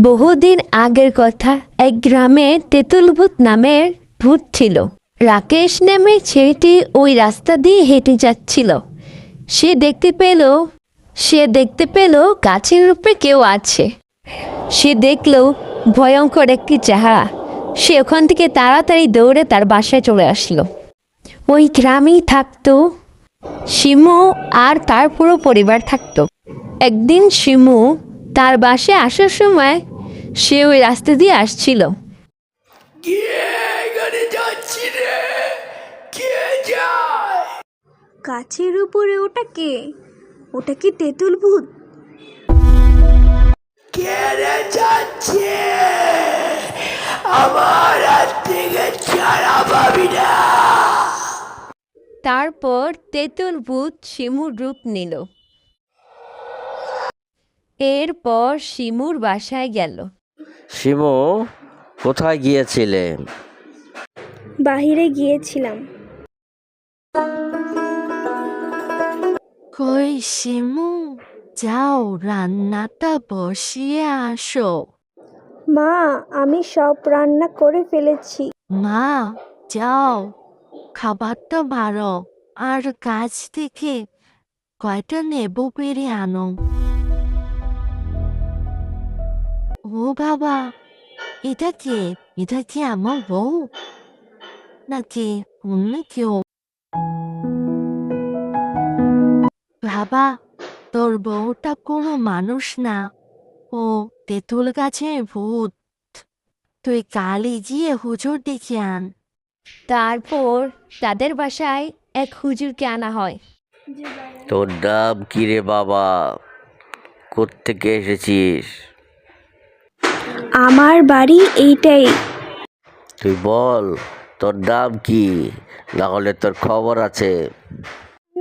বহুদিন আগের কথা, এক গ্রামে তেঁতুল ভূত নামের ভূত ছিল। রাকেশ নামের ছেলেটি ওই রাস্তা দিয়ে হেঁটে যাচ্ছিল। সে দেখতে পেল গাছের উপরে কেউ আছে। সে দেখল ভয়ঙ্কর একটি চেহারা। সে ওখান থেকে তাড়াতাড়ি দৌড়ে তার বাসায় চলে আসলো। ওই গ্রামেই থাকতো শিমু আর তার পুরো পরিবার থাকতো। একদিন শিমু তার বাসায় আসার সময় সে ওই রাস্তা দিয়ে আসছিল। গাছের উপরে ওটা কে? ওটা কি তেঁতুল ভূত? তারপর তেঁতুল ভূত শিমুর রূপ নিল। এরপর শিমুর বাসায় গেল। শিমু, কোথায় গিয়েছিলে? বাহিরে গিয়েছিলাম। কই শিমু, যাও রান্নাটা বসিয়ে আসো। মা, আমি সব রান্না করে ফেলেছি। মা, যাও খাবারটা বাড়ো, আর গাছ থেকে কয়টা নেবু পেরে আনো। ও বাবা, এটা কে? এটা কি আমার বউ নাকি অন্য কেউ? বাবা, তোর বউটা কোনো মানুষ না, ও তেঁতুল গাছের ভূত। তুই কালই গিয়ে হুজুর ডেকে আন। তারপর তাদের বাসায় এক হুজুরকে আনা হয়। তোর নাম কি রে বাবা? কোত্থেকে এসেছিস? আমার বাড়ি এইটাই। তুই বল, তোর নাম কি? না হলে তোর খবর আছে।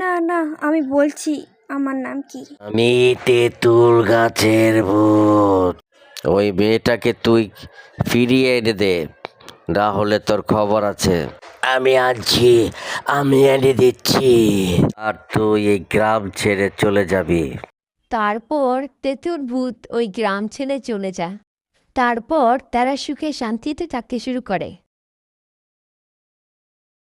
না না, আমি বলছি আমার নাম কি। আমি তেঁতুল গাছের ভূত। ওই মেয়েটাকে তুই ফিরিয়ে এনে দে, না হলে তোর খবর আছে। আমি আনছি, আমি এনে দিচ্ছি, আর তুই এই গ্রাম ছেড়ে চলে যাবি। তারপর তেঁতুল ভূত ওই গ্রাম ছেড়ে চলে যায়। তারপর তারা সুখে শান্তিতে থাকতে শুরু করে।